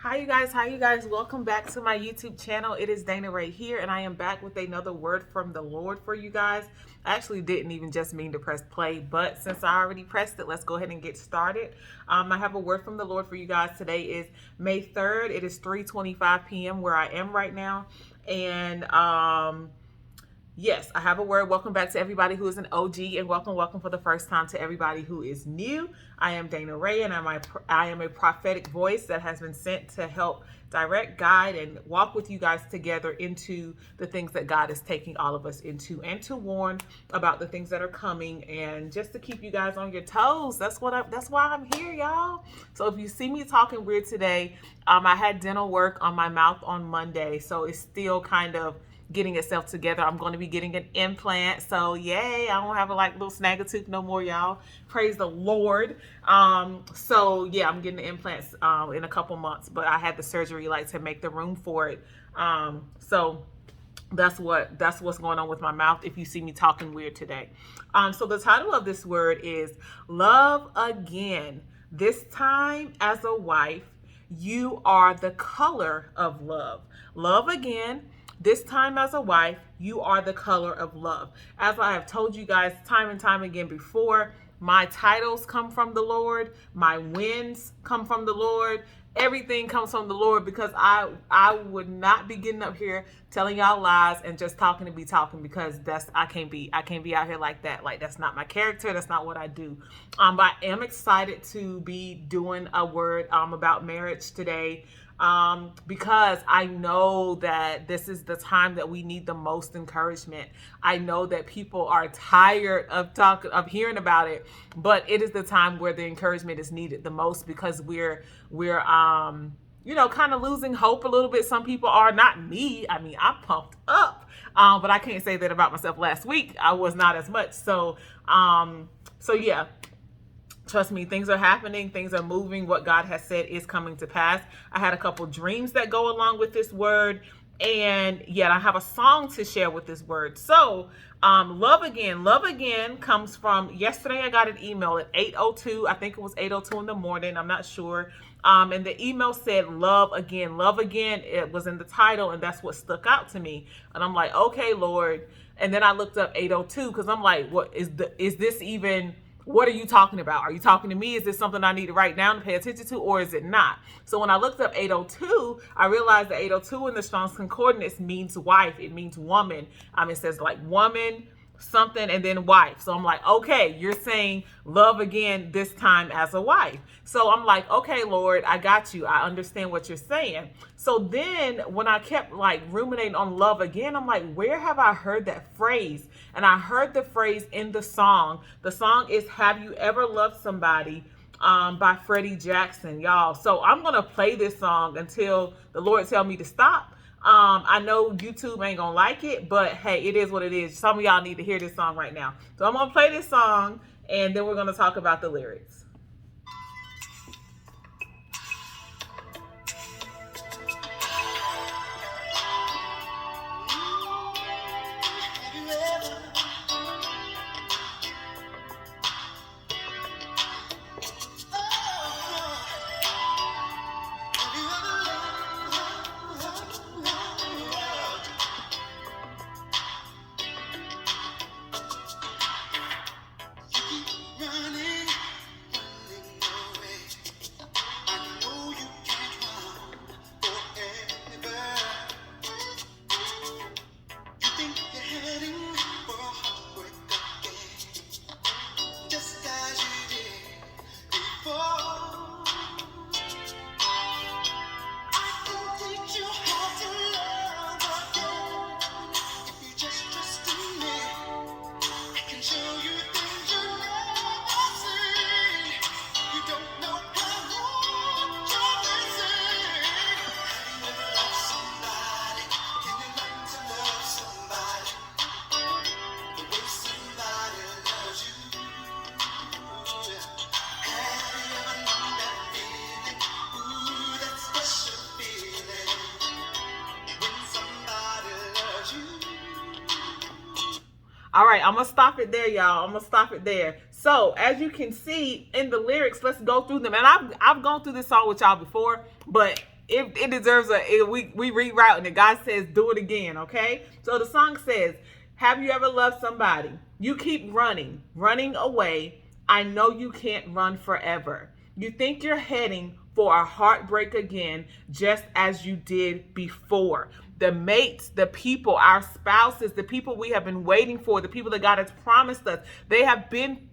Hi you guys, welcome back to my YouTube channel. It is Dana Ray here, and I am back with another word from the Lord for you guys. I actually didn't even just mean to press play, but since I already pressed it, let's go ahead and get started. I have a word from the Lord for you guys. Today is May 3rd. It is 3:25 p.m. where I am right now, and yes, I have a word. Welcome back to everybody who is an OG, and welcome for the first time to everybody who is new. I am Dana Ray, and I am a prophetic voice that has been sent to help direct, guide, and walk with you guys together into the things that God is taking all of us into, and to warn about the things that are coming, and just to keep you guys on your toes. That's why I'm here, y'all. So if you see me talking weird today, I had dental work on my mouth on Monday, so it's still kind of getting itself together. I'm going to be getting an implant, so yay, I don't have a little snag of tooth no more, y'all. Praise the Lord. So yeah, I'm getting the implants in a couple months, but I had the surgery to make the room for it. So that's what's going on with my mouth if you see me talking weird today. So the title of this word is Love Again. This time as a wife, you are the color of love. Love again. This time as a wife, you are the color of love. As I have told you guys time and time again before, my titles come from the Lord. My wins come from the Lord. Everything comes from the Lord, because I would not be getting up here telling y'all lies and just talking to be talking, because I can't be out here like that. That's not my character. That's not what I do. But I am excited to be doing a word about marriage today. Because I know that this is the time that we need the most encouragement. I know that people are tired of hearing about it, but it is the time where the encouragement is needed the most, because we're kind of losing hope a little bit. Some people are, not me. I mean, I'm pumped up, but I can't say that about myself. Last week I was not as much. So yeah. Trust me, things are happening, things are moving. What God has said is coming to pass. I had a couple dreams that go along with this word, and yet I have a song to share with this word. So, love again. Love again comes from yesterday. I got an email at 8:02. I think it was 8:02 in the morning. I'm not sure. And the email said love again. Love again. It was in the title, and that's what stuck out to me. And I'm like, okay, Lord. And then I looked up 8:02, because I'm like, is this even? What are you talking about? Are you talking to me? Is this something I need to write down and pay attention to, or is it not? So when I looked up 8:02, I realized that 8:02 in the Strong's Concordance means wife. It means woman. It says woman, something, and then wife. So I'm like, okay, you're saying love again, this time as a wife. So I'm like, okay, Lord, I got you. I understand what you're saying. So then when I kept ruminating on love again, I'm like, where have I heard that phrase? And I heard the phrase in the song. The song is Have You Ever Loved Somebody by Freddie Jackson, y'all. So I'm going to play this song until the Lord tell me to stop. I know YouTube ain't gonna like it, but hey, it is what it is. Some of y'all need to hear this song right now. So I'm gonna play this song, and then we're gonna talk about the lyrics. All right, I'm gonna stop it there, y'all. I'm gonna stop it there. So as you can see in the lyrics, let's go through them. And I've gone through this song with y'all before, but it deserves we rerouting it. God says, do it again, okay? So the song says, have you ever loved somebody? You keep running away. I know you can't run forever. You think you're heading for a heartbreak again, just as you did before. The mates, the people, our spouses, the people we have been waiting for, the people that God has promised us, they have been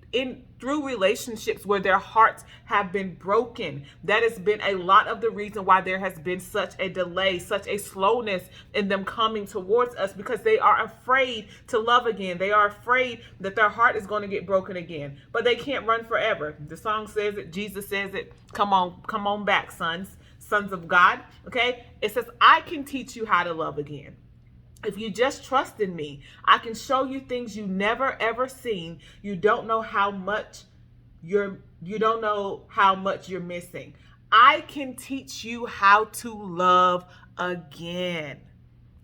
through relationships where their hearts have been broken. That has been a lot of the reason why there has been such a delay, such a slowness in them coming towards us, because they are afraid to love again. They are afraid that their heart is going to get broken again, but they can't run forever. The song says it, Jesus says it. Come on back, sons of God. Okay. It says, I can teach you how to love again. If you just trust in me, I can show you things you never ever seen. You don't know how much you're missing. I can teach you how to love again.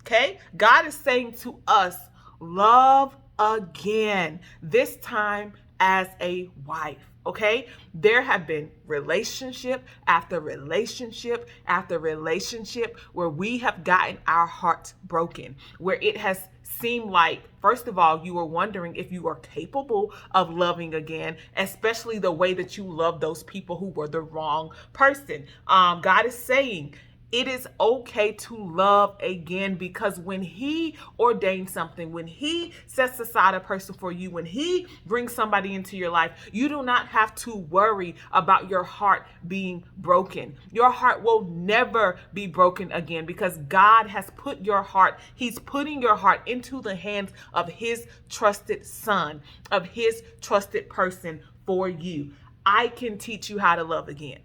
Okay? God is saying to us, love again. This time as a wife. Okay, there have been relationship after relationship after relationship where we have gotten our hearts broken, where it has seemed like, first of all, you were wondering if you are capable of loving again, especially the way that you love those people who were the wrong person. God is saying, it is okay to love again, because when he ordains something, when he sets aside a person for you, when he brings somebody into your life, you do not have to worry about your heart being broken. Your heart will never be broken again, because God has put your heart, he's putting your heart into the hands of his trusted son, of his trusted person for you. I can teach you how to love again.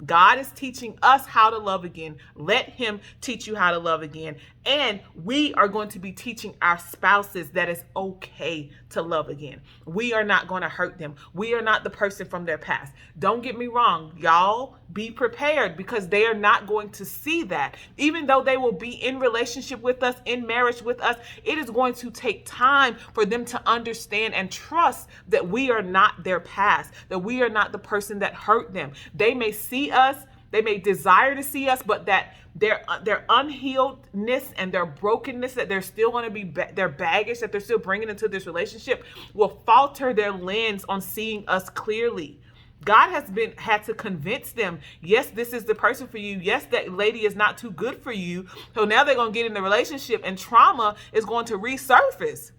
God is teaching us how to love again. Let him teach you how to love again. And we are going to be teaching our spouses that it's okay to love again. We are not going to hurt them. We are not the person from their past. Don't get me wrong, y'all. Be prepared, because they are not going to see that. Even though they will be in relationship with us, in marriage with us, it is going to take time for them to understand and trust that we are not their past, that we are not the person that hurt them. They may see us, they may desire to see us, but that their unhealedness and their brokenness that they're still going to be, their baggage that they're still bringing into this relationship, will falter their lens on seeing us clearly. God has had to convince them, yes, this is the person for you. Yes, that lady is not too good for you. So now they're going to get in the relationship and trauma is going to resurface.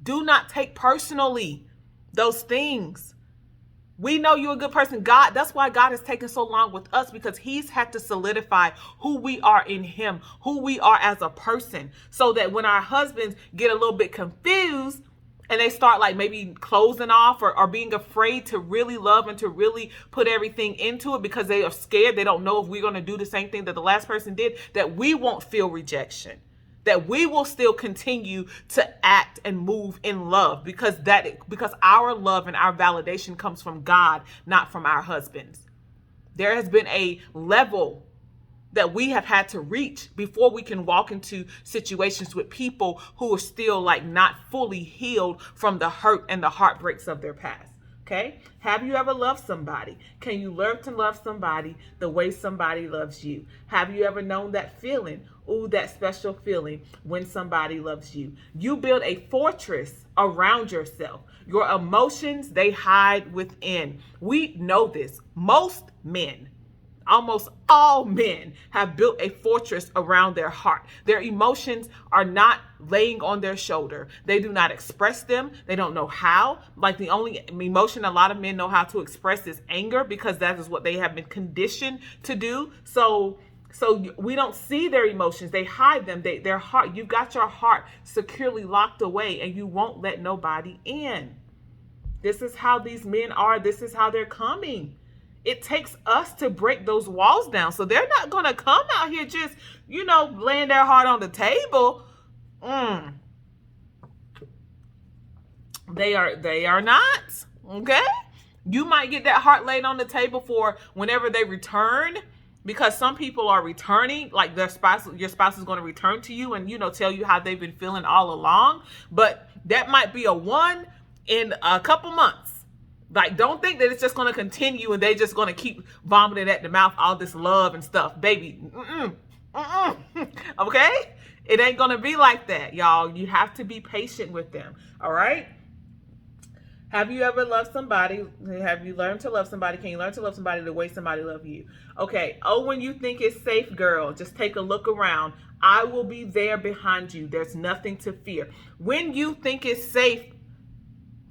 Do not take personally those things. We know you're a good person. God, that's why God has taken so long with us, because he's had to solidify who we are in him, who we are as a person, so that when our husbands get a little bit confused and they start like maybe closing off or being afraid to really love and to really put everything into it because they are scared, they don't know if we're going to do the same thing that the last person did, that we won't feel rejection, that we will still continue to act and move in love, because our love and our validation comes from God, not from our husbands. There has been a level that we have had to reach before we can walk into situations with people who are still like not fully healed from the hurt and the heartbreaks of their past. Okay. Have you ever loved somebody? Can you learn to love somebody the way somebody loves you? Have you ever known that feeling? Ooh, that special feeling when somebody loves you. You build a fortress around yourself. Your emotions, they hide within. We know this. Most men, almost all men, have built a fortress around their heart. Their emotions are not laying on their shoulder. They do not express them. They don't know how. Like, the only emotion a lot of men know how to express is anger, because that is what they have been conditioned to do. So we don't see their emotions. They hide them. Their heart, you've got your heart securely locked away, and you won't let nobody in. This is how these men are. This is how they're coming. It takes us to break those walls down. So they're not going to come out here just, laying their heart on the table. They are not. Okay? You might get that heart laid on the table for whenever they return, because some people are returning, like your spouse is going to return to you and, tell you how they've been feeling all along. But that might be a one in a couple months. Like, don't think that it's just going to continue and they just going to keep vomiting at the mouth all this love and stuff. Baby, okay? It ain't going to be like that, y'all. You have to be patient with them, all right? Have you ever loved somebody? Have you learned to love somebody? Can you learn to love somebody the way somebody loves you? Okay. Oh, when you think it's safe, girl, just take a look around. I will be there behind you. There's nothing to fear. When you think it's safe,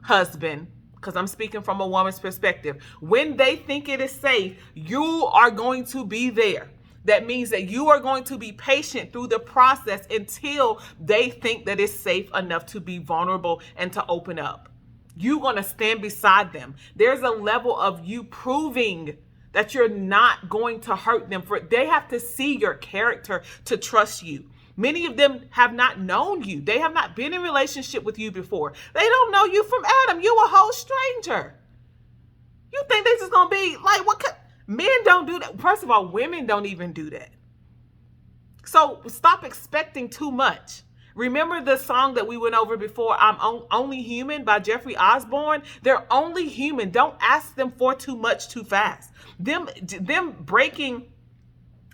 husband, because I'm speaking from a woman's perspective, when they think it is safe, you are going to be there. That means that you are going to be patient through the process until they think that it's safe enough to be vulnerable and to open up. You're going to stand beside them. There's a level of you proving that you're not going to hurt them. For they have to see your character to trust you. Many of them have not known you. They have not been in relationship with you before. They don't know you from Adam. You a whole stranger. You think this is going to be like, men don't do that. First of all, women don't even do that. So stop expecting too much. Remember the song that we went over before, I'm Only Human by Jeffrey Osborne? They're only human. Don't ask them for too much too fast. Them breaking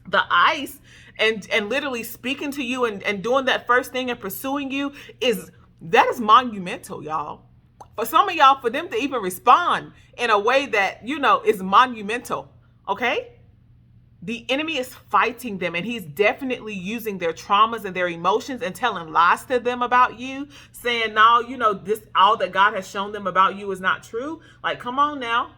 the ice and literally speaking to you and doing that first thing and pursuing you is monumental, y'all. For some of y'all, for them to even respond in a way that, is monumental, okay? The enemy is fighting them, and he's definitely using their traumas and their emotions and telling lies to them about you, saying, no, this, all that God has shown them about you is not true. Like, come on now.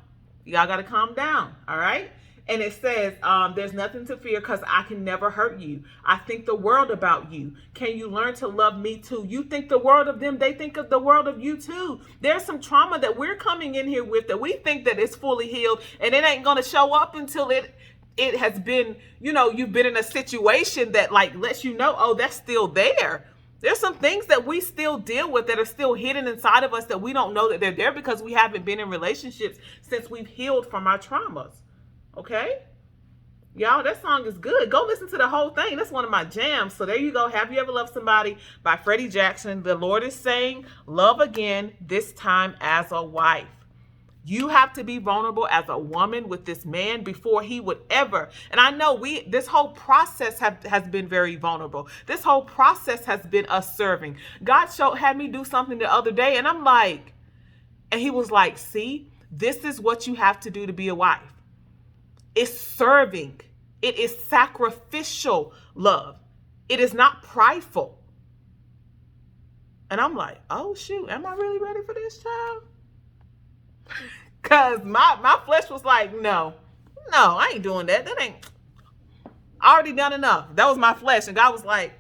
Y'all got to calm down. All right. And it says, there's nothing to fear because I can never hurt you. I think the world about you. Can you learn to love me too? You think the world of them. They think of the world of you too. There's some trauma that we're coming in here with that we think that it's fully healed, and it ain't going to show up until it has been, you've been in a situation that like lets you know, oh, that's still there. There's some things that we still deal with that are still hidden inside of us that we don't know that they're there because we haven't been in relationships since we've healed from our traumas. Okay? Y'all, that song is good. Go listen to the whole thing. That's one of my jams. So there you go. Have You Ever Loved Somebody by Freddie Jackson. The Lord is saying, love again, this time as a wife. You have to be vulnerable as a woman with this man before he would ever. And I know this whole process has been very vulnerable. This whole process has been us serving. God had me do something the other day, and I'm like, and he was like, see, this is what you have to do to be a wife. It's serving. It is sacrificial love. It is not prideful. And I'm like, oh shoot, am I really ready for this, child? Cause my flesh was like, no, I ain't doing that. That ain't, I already done enough. That was my flesh. And God was like,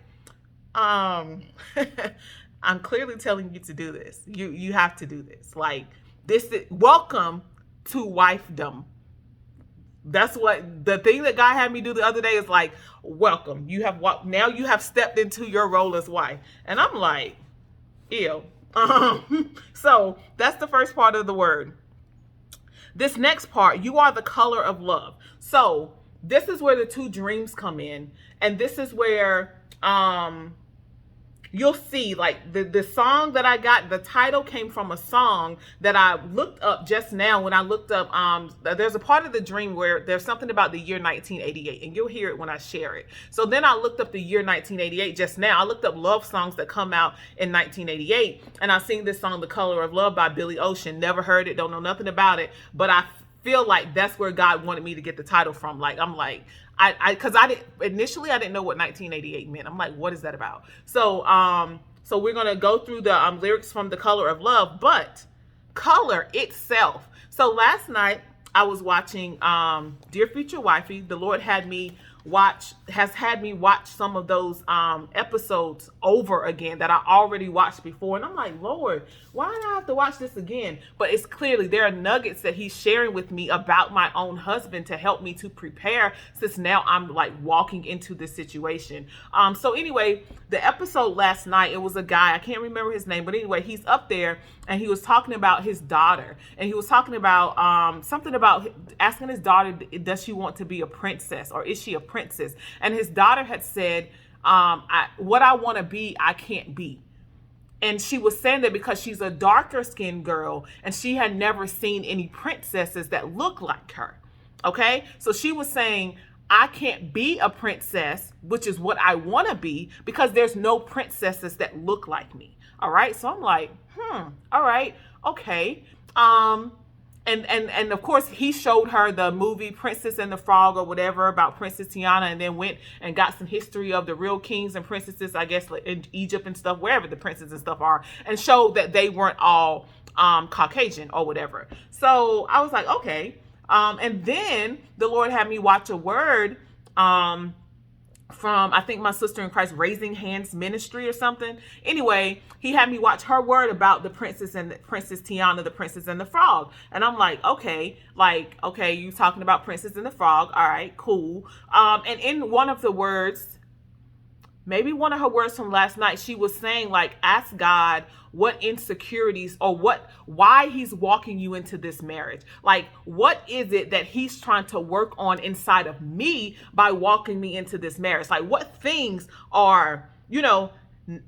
I'm clearly telling you to do this. You have to do this. Like, this is welcome to wifedom. That's what the thing that God had me do the other day is like, welcome. Now you have stepped into your role as wife. And I'm like, ew. So that's the first part of the word. This next part, you are the color of love. So this is where the two dreams come in. And this is where you'll see like the song that I got, the title came from a song that I looked up just now when I looked up, there's a part of the dream where there's something about the year 1988, and you'll hear it when I share it. So then I looked up the year 1988 just now. I looked up love songs that come out in 1988, and I sing this song, The Color of Love by Billy Ocean. Never heard it, don't know nothing about it, but I feel like that's where God wanted me to get the title from. Like, I'm like, because I didn't know what 1988 meant. I'm like, what is that about? So we're going to go through the lyrics from The Color of Love, but color itself. So last night I was watching Dear Future Wifey. The Lord has had me watch some of those episodes over again that I already watched before. And I'm like, Lord, why do I have to watch this again? But it's clearly there are nuggets that he's sharing with me about my own husband to help me to prepare, since now I'm like walking into this situation. So anyway, the episode last night, it was a guy, I can't remember his name, but anyway, he's up there and he was talking about his daughter, and he was talking about something about asking his daughter, does she want to be a princess, or is she a princess? And his daughter had said, what I want to be, I can't be. And she was saying that because she's a darker skinned girl and she had never seen any princesses that look like her. Okay. So she was saying, I can't be a princess, which is what I want to be, because there's no princesses that look like me. All right. So I'm like, all right. Okay. And of course he showed her the movie Princess and the Frog or whatever about Princess Tiana, and then went and got some history of the real kings and princesses, I guess, like in Egypt and stuff, wherever the princes and stuff are, and showed that they weren't all Caucasian or whatever. So I was like, okay. And then the Lord had me watch a word from, I think, my sister in Christ Raising Hands Ministry or something. Anyway, he had me watch her word about the princess and Princess Tiana, the Princess and the Frog. And I'm like, okay, you talking about Princess and the Frog. All right, cool. And in one of the words, maybe one of her words from last night, she was saying, like, ask God what insecurities or why he's walking you into this marriage. Like, what is it that he's trying to work on inside of me by walking me into this marriage? Like, what things are,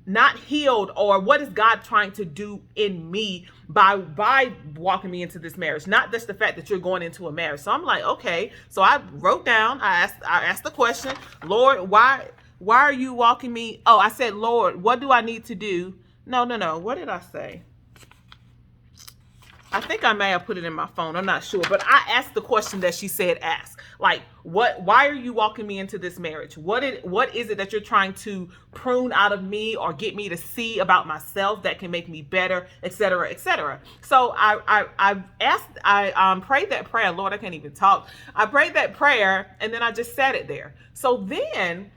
not healed, or what is God trying to do in me by walking me into this marriage? Not just the fact that you're going into a marriage. So I'm like, okay. So I wrote down, I asked the question, Lord, why are you walking me? Oh, I said, Lord, what do I need to do? No. What did I say? I think I may have put it in my phone. I'm not sure. But I asked the question that she said ask. Like, why are you walking me into this marriage? What is it that you're trying to prune out of me or get me to see about myself that can make me better, et cetera, et cetera. So I prayed that prayer. Lord, I can't even talk. I prayed that prayer, and then I just said it there. So then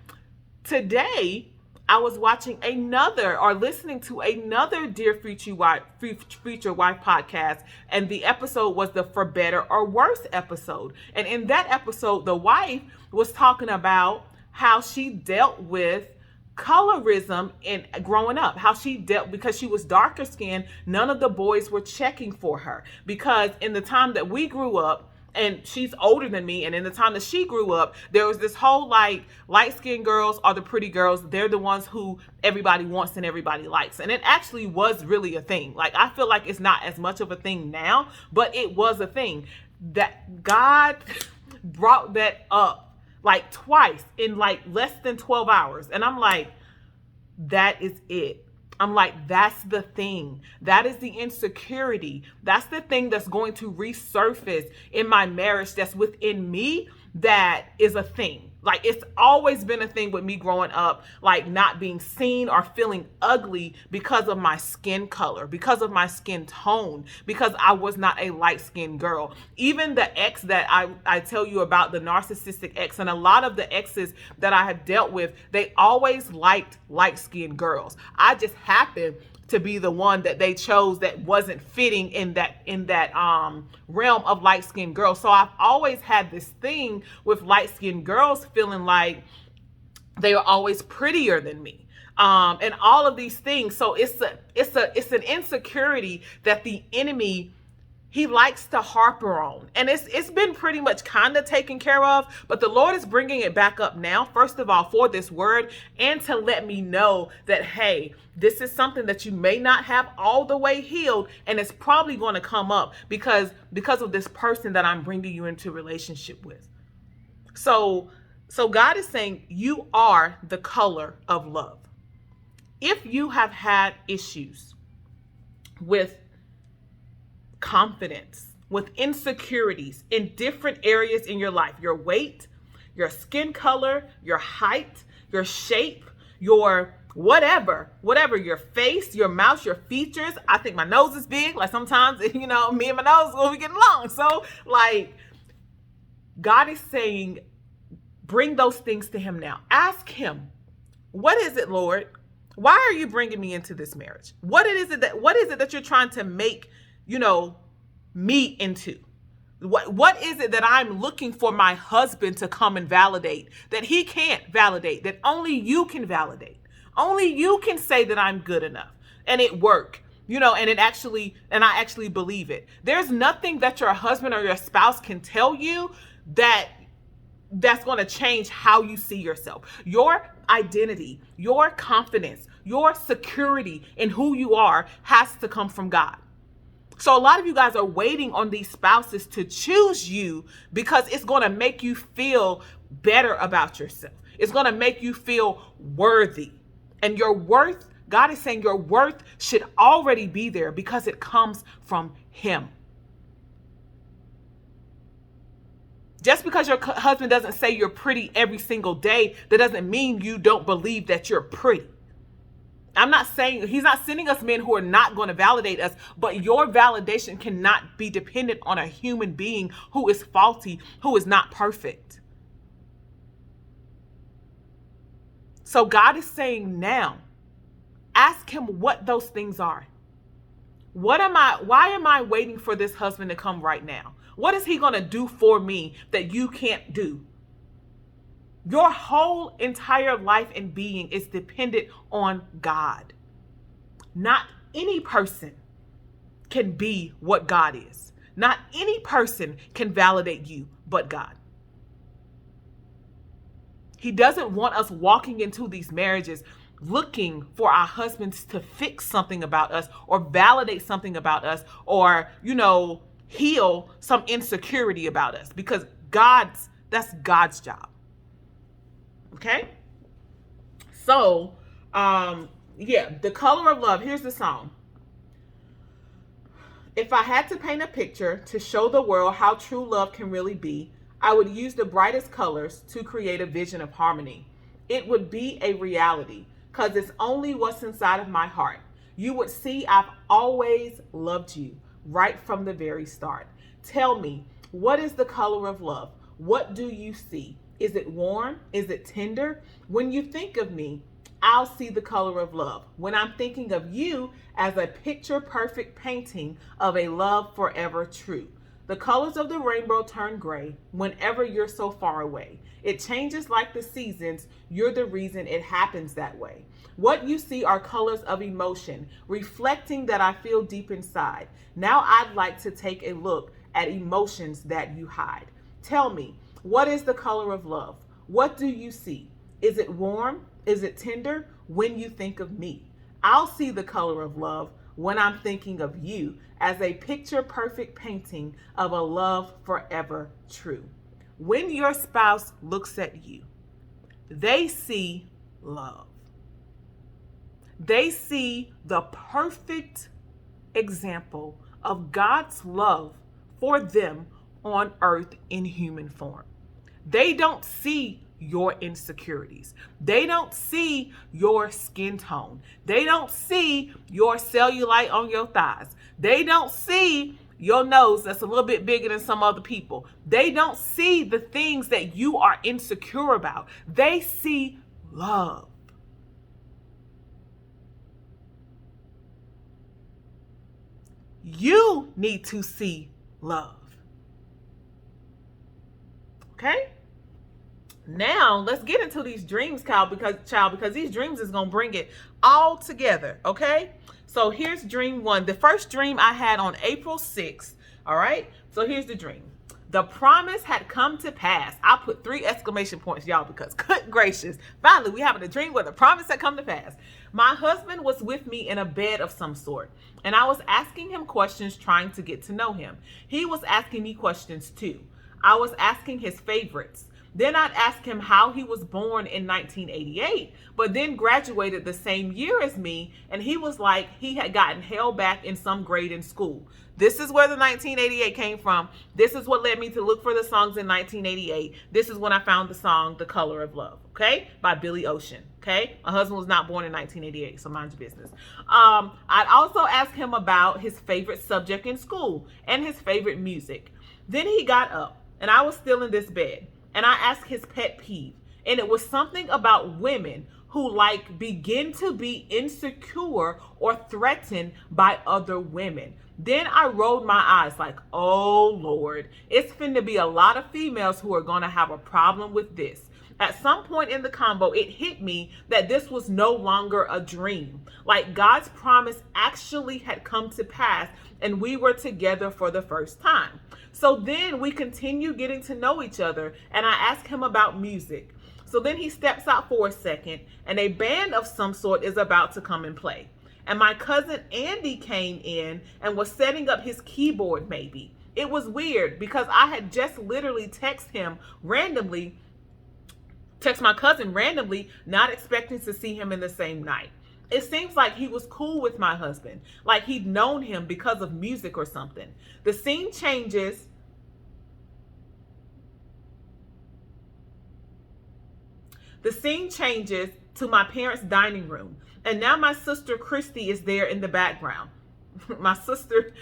today, I was watching listening to another Dear Future Wife podcast, and the episode was the For Better or Worse episode. And in that episode, the wife was talking about how she dealt with colorism in growing up, how she dealt, because she was darker skinned, none of the boys were checking for her, because in the time that we grew up, and she's older than me, and in the time that she grew up, there was this whole like light-skinned girls are the pretty girls. They're the ones who everybody wants and everybody likes. And it actually was really a thing. Like, I feel like it's not as much of a thing now, but it was a thing. That God brought that up like twice in like less than 12 hours. And I'm like, that is it. I'm like, that's the thing. That is the insecurity. That's the thing that's going to resurface in my marriage that's within me. That is a thing. Like, it's always been a thing with me growing up, like not being seen or feeling ugly because of my skin color, because of my skin tone, because I was not a light-skinned girl. Even the ex that I tell you about, the narcissistic ex, and a lot of the exes that I have dealt with, they always liked light-skinned girls. I just happened to be the one that they chose that wasn't fitting in that realm of light-skinned girls. So I've always had this thing with light-skinned girls feeling like they are always prettier than me. And all of these things. So it's an insecurity that the enemy, he likes to harper on. And it's been pretty much kind of taken care of, but the Lord is bringing it back up now, first of all, for this word, and to let me know that, hey, this is something that you may not have all the way healed, and it's probably going to come up because of this person that I'm bringing you into relationship with. So God is saying you are the color of love. If you have had issues with confidence, with insecurities in different areas in your life, your weight, your skin color, your height, your shape, your whatever, your face, your mouth, your features. I think my nose is big. Like sometimes, me and my nose will be getting along. So like, God is saying, bring those things to him now. Ask him, what is it, Lord? Why are you bringing me into this marriage? What is it that you're trying to make, me into? What is it that I'm looking for my husband to come and validate that he can't validate, that only you can validate? Only you can say that I'm good enough and it worked, and I actually believe it. There's nothing that your husband or your spouse can tell you that that's going to change how you see yourself. Your identity, your confidence, your security in who you are has to come from God. So a lot of you guys are waiting on these spouses to choose you because it's going to make you feel better about yourself. It's going to make you feel worthy. And your worth, God is saying your worth should already be there because it comes from Him. Just because your husband doesn't say you're pretty every single day, that doesn't mean you don't believe that you're pretty. I'm not saying, He's not sending us men who are not going to validate us, but your validation cannot be dependent on a human being who is faulty, who is not perfect. So God is saying now, ask Him what those things are. Why am I waiting for this husband to come right now? What is he going to do for me that you can't do? Your whole entire life and being is dependent on God. Not any person can be what God is. Not any person can validate you but God. He doesn't want us walking into these marriages looking for our husbands to fix something about us or validate something about us or, heal some insecurity about us, because that's God's job. Okay? So, The Color of Love. Here's the song. If I had to paint a picture to show the world how true love can really be, I would use the brightest colors to create a vision of harmony. It would be a reality, because it's only what's inside of my heart. You would see I've always loved you right from the very start. Tell me, what is the color of love? What do you see? Is it warm? Is it tender? When you think of me, I'll see the color of love. When I'm thinking of you as a picture-perfect painting of a love forever true. The colors of the rainbow turn gray whenever you're so far away. It changes like the seasons. You're the reason it happens that way. What you see are colors of emotion, reflecting that I feel deep inside. Now I'd like to take a look at emotions that you hide. Tell me, what is the color of love? What do you see? Is it warm? Is it tender? When you think of me, I'll see the color of love when I'm thinking of you as a picture-perfect painting of a love forever true. When your spouse looks at you, they see love. They see the perfect example of God's love for them on earth in human form. They don't see your insecurities. They don't see your skin tone. They don't see your cellulite on your thighs. They don't see your nose that's a little bit bigger than some other people. They don't see the things that you are insecure about. They see love. You need to see love. Okay? Now, let's get into these dreams, because these dreams is going to bring it all together, okay? So here's dream one. The first dream I had on April 6th, all right? So here's the dream. The promise had come to pass. I put 3 exclamation points, y'all, because good gracious, finally we having a dream where the promise had come to pass. My husband was with me in a bed of some sort, and I was asking him questions trying to get to know him. He was asking me questions too. I was asking his favorites. Then I'd ask him how he was born in 1988, but then graduated the same year as me, and he was like he had gotten held back in some grade in school. This is where the 1988 came from. This is what led me to look for the songs in 1988. This is when I found the song The Color of Love, okay, by Billy Ocean, okay? My husband was not born in 1988, so mind your business. I'd also ask him about his favorite subject in school and his favorite music. Then he got up, and I was still in this bed. And I asked his pet peeve, and it was something about women who begin to be insecure or threatened by other women. Then I rolled my eyes like, oh Lord, it's finna be a lot of females who are gonna have a problem with this. At some point in the combo, it hit me that this was no longer a dream. Like God's promise actually had come to pass and we were together for the first time. So then we continue getting to know each other and I ask him about music. So then he steps out for a second and a band of some sort is about to come and play. And my cousin Andy came in and was setting up his keyboard maybe. It was weird because I had just literally text my cousin randomly, not expecting to see him in the same night. It seems like he was cool with my husband, like he'd known him because of music or something. The scene changes. The scene changes to my parents' dining room, and now my sister Christy is there in the background. My sister's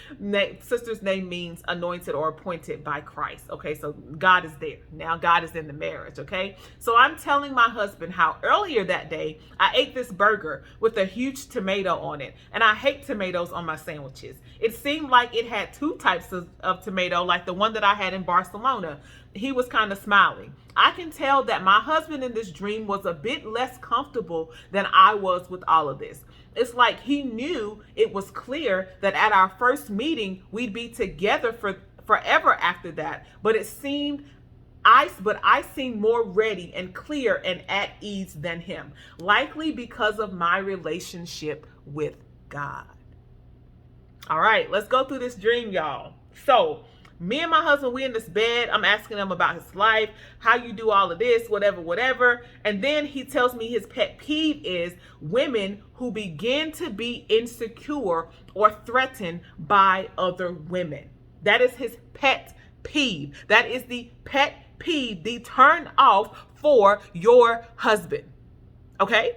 name means anointed or appointed by Christ. Okay, so God is there. Now God is in the marriage. Okay, so I'm telling my husband how earlier that day I ate this burger with a huge tomato on it, and I hate tomatoes on my sandwiches. It seemed like it had two types of tomato, like the one that I had in Barcelona. He was kind of smiling. I can tell that my husband in this dream was a bit less comfortable than I was with all of this. It's like he knew it was clear that at our first meeting, we'd be together for forever after that. But I seemed more ready and clear and at ease than him, likely because of my relationship with God. All right, let's go through this dream, y'all. So me and my husband, we in this bed. I'm asking him about his life, how you do all of this, whatever. And then he tells me his pet peeve is women who begin to be insecure or threatened by other women. That is his pet peeve. That is the pet peeve, the turn off for your husband. Okay?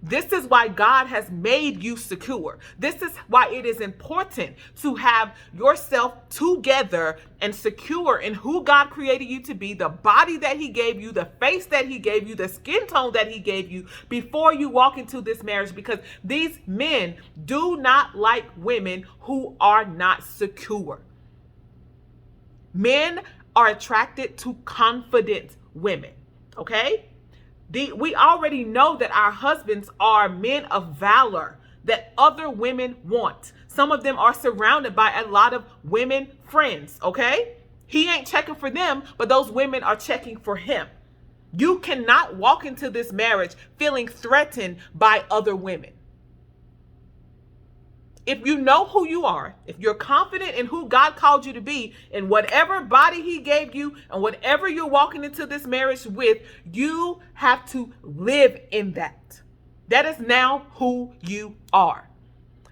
This is why God has made you secure. This is why it is important to have yourself together and secure in who God created you to be, the body that he gave you, the face that he gave you, the skin tone that he gave you before you walk into this marriage, because these men do not like women who are not secure. Men are attracted to confident women, okay? We already know that our husbands are men of valor that other women want. Some of them are surrounded by a lot of women friends, okay? He ain't checking for them, but those women are checking for him. You cannot walk into this marriage feeling threatened by other women. If you know who you are, if you're confident in who God called you to be, in whatever body he gave you and whatever you're walking into this marriage with, you have to live in that. That is now who you are.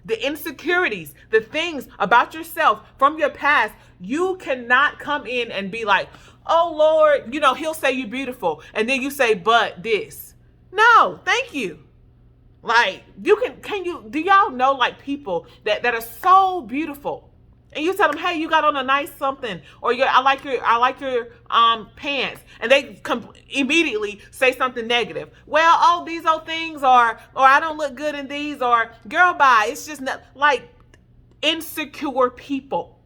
The insecurities, the things about yourself from your past, you cannot come in and be like, oh Lord, he'll say you're beautiful. And then you say, but this. No, thank you. Like do y'all know like people that are so beautiful and you tell them, hey, you got on a nice something, or I like your pants, and they immediately say something negative. Well, oh, these old things, or I don't look good in these, or girl, bye. It's just not like insecure people.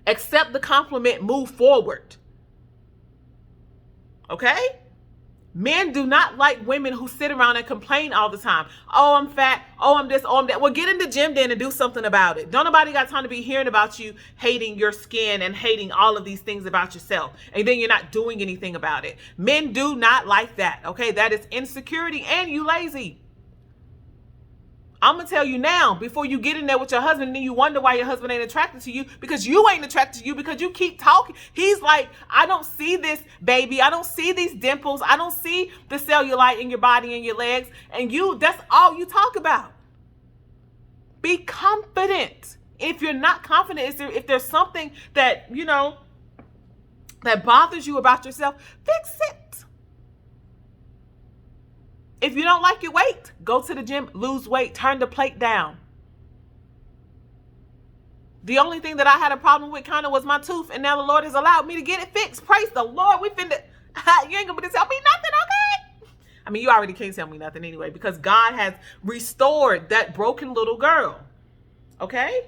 Accept the compliment, move forward. Okay? Men do not like women who sit around and complain all the time. Oh, I'm fat. Oh, I'm this. Oh, I'm that. Well, get in the gym then and do something about it. Don't nobody got time to be hearing about you hating your skin and hating all of these things about yourself. And then you're not doing anything about it. Men do not like that. Okay, that is insecurity and you lazy. I'm going to tell you now, before you get in there with your husband and then you wonder why your husband ain't attracted to you, because you ain't attracted to you because you keep talking. He's like, I don't see this, baby. I don't see these dimples. I don't see the cellulite in your body and your legs. And that's all you talk about. Be confident. If you're not confident, if there's something that, that bothers you about yourself, fix it. If you don't like your weight, go to the gym, lose weight, turn the plate down. The only thing that I had a problem with kind of was my tooth, and now the Lord has allowed me to get it fixed. Praise the Lord. You ain't gonna tell me nothing, okay? I mean, you already can't tell me nothing anyway, because God has restored that broken little girl. Okay?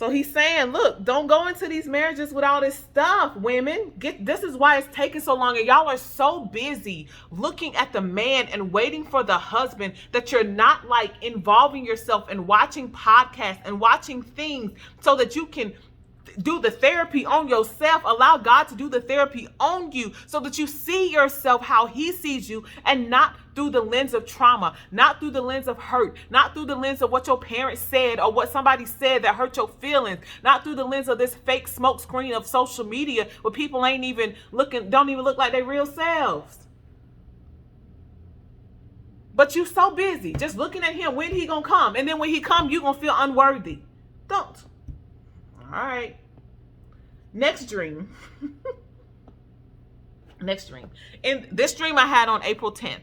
So he's saying, look, don't go into these marriages with all this stuff, women. This is why it's taking so long. And y'all are so busy looking at the man and waiting for the husband that you're not like involving yourself and watching podcasts and watching things so that you can do the therapy on yourself. Allow God to do the therapy on you so that you see yourself how he sees you, and not through the lens of trauma, not through the lens of hurt, not through the lens of what your parents said or what somebody said that hurt your feelings, not through the lens of this fake smoke screen of social media where people don't even look like their real selves. But you so busy just looking at him, when he gonna come, and then when he come, you gonna feel unworthy. Don't. All right. Next dream. Next dream. In this dream I had on April 10th.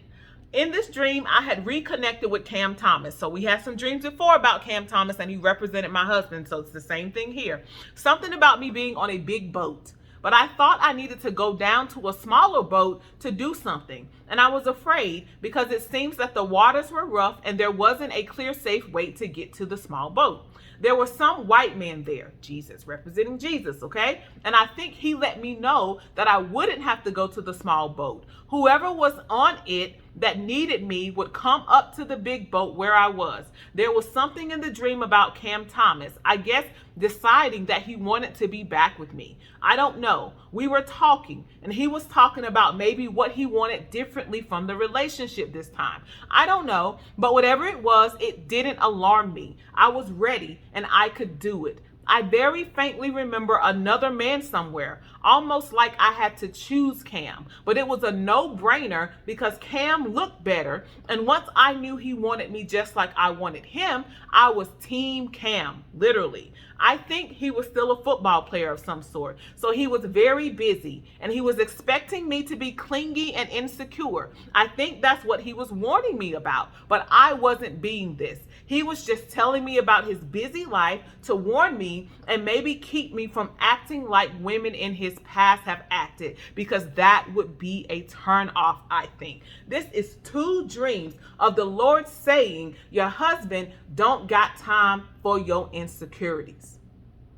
In this dream, I had reconnected with Cam Thomas. So we had some dreams before about Cam Thomas, and he represented my husband. So it's the same thing here. Something about me being on a big boat. But I thought I needed to go down to a smaller boat to do something. And I was afraid because it seems that the waters were rough and there wasn't a clear, safe way to get to the small boat. There were some white men there, Jesus, representing Jesus, okay? And I think he let me know that I wouldn't have to go to the small boat. Whoever was on it that needed me would come up to the big boat where I was. There was something in the dream about Cam Thomas, I guess deciding that he wanted to be back with me. I don't know. We were talking, and he was talking about maybe what he wanted differently from the relationship this time. I don't know, but whatever it was, it didn't alarm me. I was ready, and I could do it. I very faintly remember another man somewhere, almost like I had to choose Cam, but it was a no-brainer because Cam looked better, and once I knew he wanted me just like I wanted him, I was Team Cam, literally. I think he was still a football player of some sort, so he was very busy, and he was expecting me to be clingy and insecure. I think that's what he was warning me about, but I wasn't being this. He was just telling me about his busy life to warn me and maybe keep me from acting like women in his past have acted, because that would be a turn off, I think. This is 2 dreams of the Lord saying your husband don't got time for your insecurities.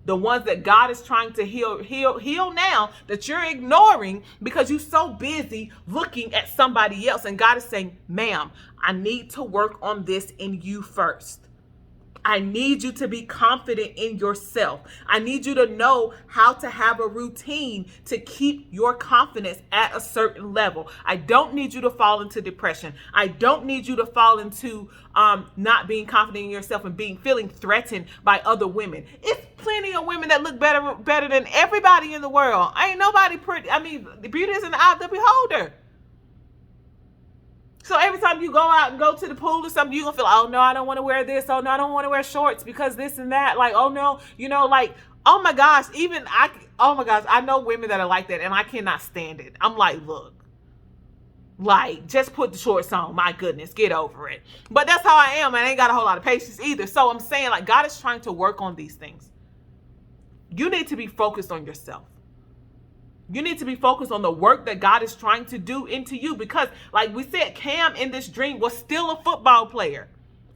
The ones that God is trying to heal now that you're ignoring because you're so busy looking at somebody else. And God is saying, ma'am, I need to work on this in you first. I need you to be confident in yourself. I need you to know how to have a routine to keep your confidence at a certain level. I don't need you to fall into depression. I don't need you to fall into not being confident in yourself and feeling threatened by other women. It's plenty of women that look better than everybody in the world. Ain't nobody pretty. I mean, the beauty is in the eye of the beholder. So every time you go out and go to the pool or something, you're going to feel, oh, no, I don't want to wear this. Oh, no, I don't want to wear shorts because this and that. Like, oh, no, like, oh, my gosh, I know women that are like that, and I cannot stand it. I'm like, look, like, just put the shorts on. My goodness, get over it. But that's how I am, and I ain't got a whole lot of patience either. So I'm saying, like, God is trying to work on these things. You need to be focused on yourself. You need to be focused on the work that God is trying to do into you, because like we said, Cam in this dream was still a football player,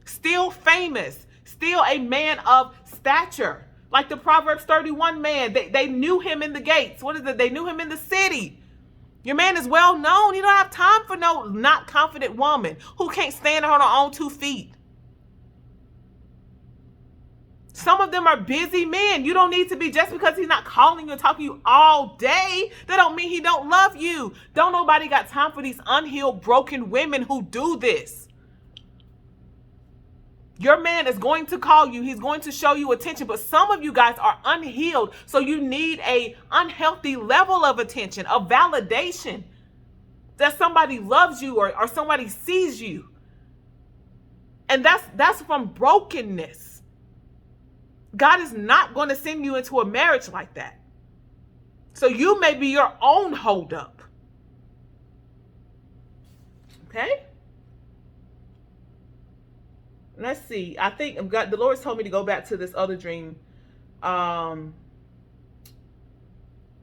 still famous, still a man of stature. Like the Proverbs 31 man, they knew him in the gates. What is it? They knew him in the city. Your man is well known. You don't have time for no not confident woman who can't stand on her own 2 feet. Some of them are busy men. You don't need to be, just because he's not calling you and talking to you all day, that don't mean he don't love you. Don't nobody got time for these unhealed, broken women who do this. Your man is going to call you. He's going to show you attention. But some of you guys are unhealed. So you need a unhealthy level of attention, of validation, that somebody loves you or somebody sees you. And that's from brokenness. God is not going to send you into a marriage like that. So you may be your own holdup. Okay? Let's see. I think the Lord's told me to go back to this other dream. Somebody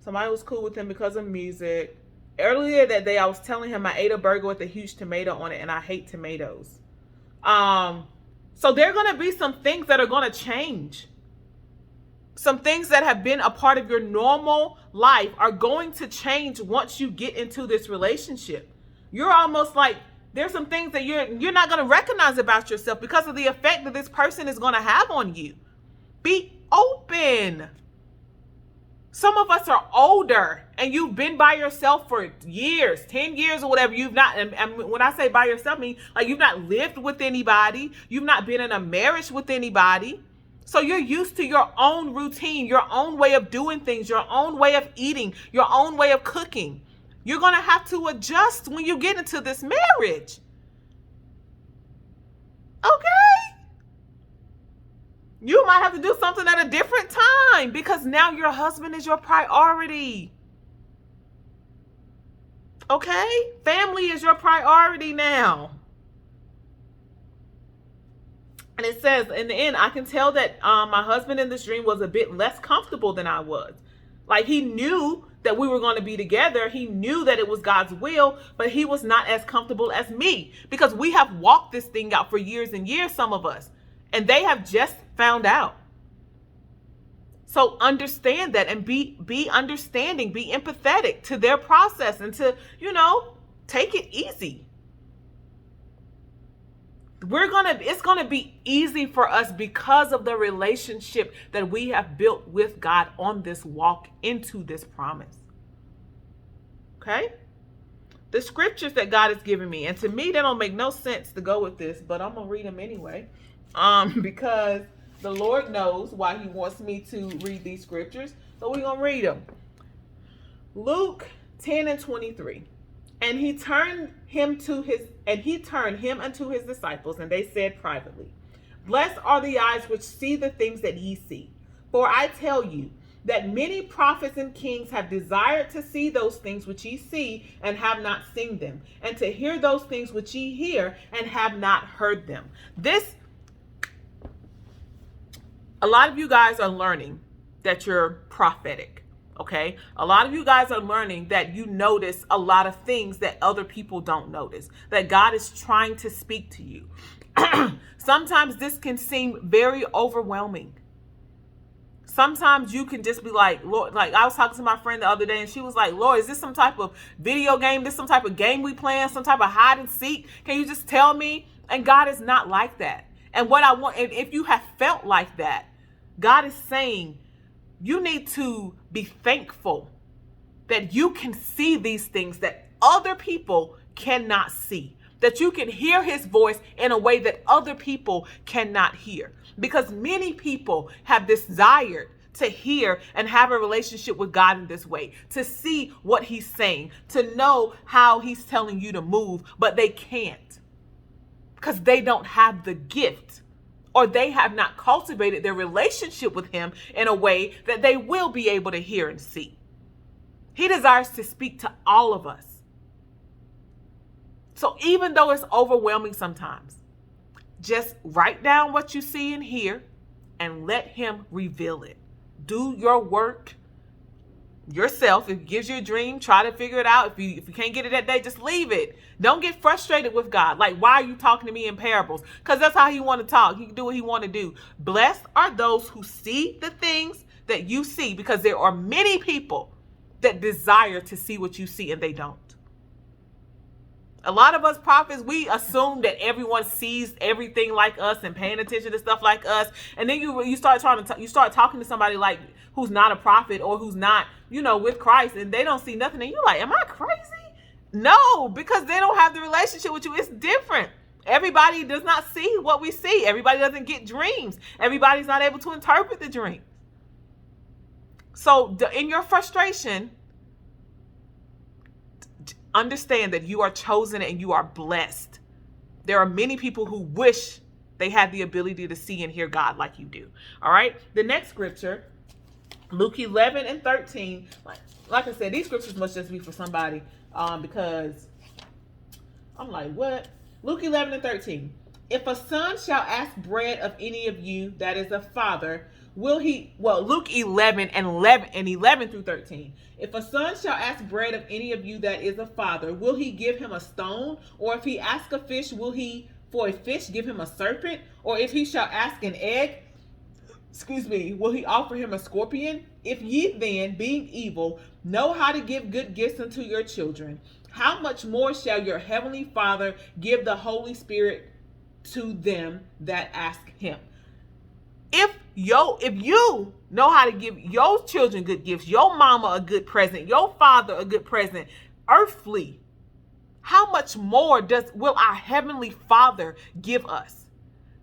was cool with him because of music. Earlier that day, I was telling him I ate a burger with a huge tomato on it, and I hate tomatoes. So there are going to be some things that are going to change. Some things that have been a part of your normal life are going to change once you get into this relationship. You're almost like, there's some things that you're not going to recognize about yourself because of the effect that this person is going to have on you. Be open. Some of us are older and you've been by yourself for years, 10 years or whatever. You've not, and when I say by yourself, I mean like you've not lived with anybody. You've not been in a marriage with anybody. So you're used to your own routine, your own way of doing things, your own way of eating, your own way of cooking. You're going to have to adjust when you get into this marriage. Okay? You might have to do something at a different time because now your husband is your priority. Okay? Family is your priority now. And it says, in the end, I can tell that my husband in this dream was a bit less comfortable than I was. Like he knew that we were going to be together. He knew that it was God's will, but he was not as comfortable as me because we have walked this thing out for years and years, some of us, and they have just found out. So understand that and be understanding, be empathetic to their process and to, take it easy. It's going to be easy for us because of the relationship that we have built with God on this walk into this promise. Okay? The scriptures that God has given me, and to me, they don't make no sense to go with this, but I'm going to read them anyway. Because the Lord knows why he wants me to read these scriptures. So we're going to read them. Luke 10:23. And he turned him unto his disciples, and they said privately, Blessed are the eyes which see the things that ye see. For I tell you that many prophets and kings have desired to see those things which ye see and have not seen them, and to hear those things which ye hear and have not heard them. A lot of you guys are learning that you're prophetic. Okay, a lot of you guys are learning that you notice a lot of things that other people don't notice, that God is trying to speak to you. Sometimes this can seem very overwhelming. Sometimes you can just be like, Lord, like I was talking to my friend the other day and she was like, Lord, is this some type of video game? This some type of game we playing, some type of hide and seek? Can you just tell me? And God is not like that. And what I want, if you have felt like that, God is saying, you need to be thankful that you can see these things that other people cannot see, that you can hear his voice in a way that other people cannot hear. Because many people have desired to hear and have a relationship with God in this way, to see what he's saying, to know how he's telling you to move, but they can't because they don't have the gift. Or they have not cultivated their relationship with him in a way that they will be able to hear and see. He desires to speak to all of us. So even though it's overwhelming sometimes, just write down what you see and hear and let him reveal it. Do your work yourself. If it gives you a dream, try to figure it out. If you can't get it that day, just leave it. Don't get frustrated with God. Like, why are you talking to me in parables? Because that's how he want to talk. He can do what he want to do. Blessed are those who see the things that you see, because there are many people that desire to see what you see and they don't. A lot of us prophets, we assume that everyone sees everything like us and paying attention to stuff like us. And then you start talking to somebody like who's not a prophet or who's not, with Christ, and they don't see nothing. And you're like, am I crazy? No, because they don't have the relationship with you. It's different. Everybody does not see what we see. Everybody doesn't get dreams. Everybody's not able to interpret the dream. So in your frustration, understand that you are chosen and you are blessed. There are many people who wish they had the ability to see and hear God like you do. All right. The next scripture, Luke 11:13. Like I said, these scriptures must just be for somebody because I'm like, what? Luke 11:13. If a son shall ask bread of any of you that is a father, will he, Luke 11:11 through 13. If a son shall ask bread of any of you that is a father, will he give him a stone? Or if he ask a fish, will he for a fish give him a serpent? Or if he shall ask an egg, will he offer him a scorpion? If ye then, being evil, know how to give good gifts unto your children, how much more shall your heavenly Father give the Holy Spirit to them that ask him? If you know how to give your children good gifts, your mama a good present, your father a good present, earthly, how much more will our heavenly Father give us?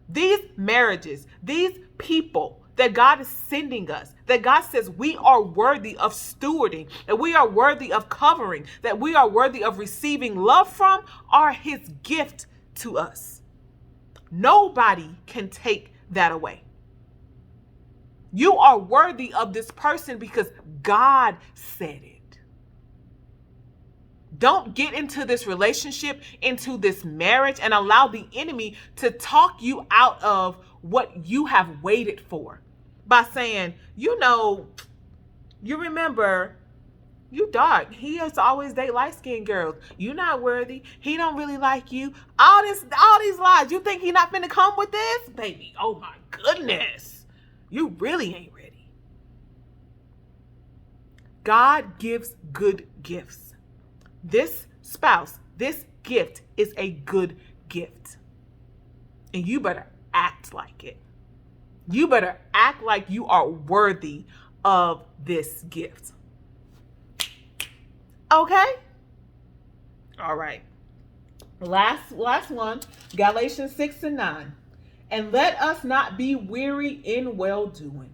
These marriages, these people that God is sending us, that God says we are worthy of stewarding, that we are worthy of covering, that we are worthy of receiving love from, are his gift to us. Nobody can take that away. You are worthy of this person because God said it. Don't get into this relationship, into this marriage, and allow the enemy to talk you out of what you have waited for by saying, you remember, you dark. He has to always date light-skinned girls. You're not worthy. He don't really like you. All these lies. You think he not finna come with this? Baby, oh my goodness. You really ain't ready. God gives good gifts. This spouse, this gift is a good gift. And you better act like it. You better act like you are worthy of this gift. Okay? All right. Last one, Galatians 6:9. And let us not be weary in well-doing,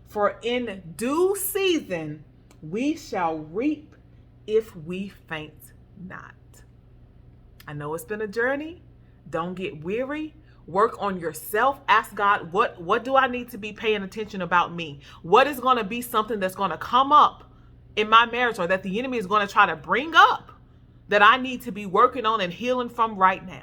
for in due season we shall reap if we faint not. I know it's been a journey. Don't get weary. Work on yourself. Ask God, what do I need to be paying attention about me? What is going to be something that's going to come up in my marriage, or that the enemy is going to try to bring up, that I need to be working on and healing from right now?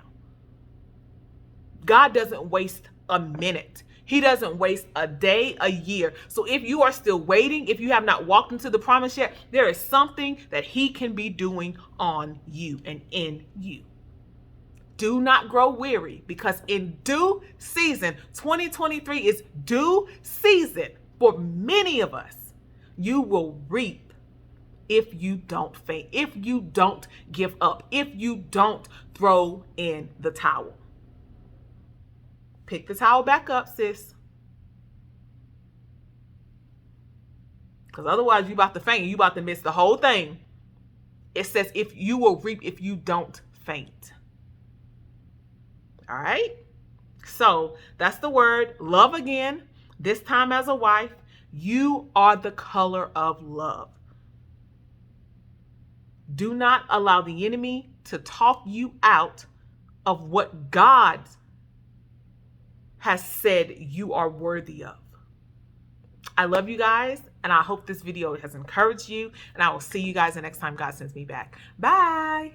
God doesn't waste a minute. He doesn't waste a day, a year. So if you are still waiting, if you have not walked into the promise yet, there is something that he can be doing on you and in you. Do not grow weary, because in due season, 2023 is due season for many of us. You will reap if you don't faint, if you don't give up, if you don't throw in the towel. Pick the towel back up, sis. Because otherwise you about to faint. You about to miss the whole thing. It says if you will reap if you don't faint. All right? So that's the word. Love again. This time as a wife. You are the color of love. Do not allow the enemy to talk you out of what God has said you are worthy of. I love you guys, and I hope this video has encouraged you, and I will see you guys the next time God sends me back. Bye.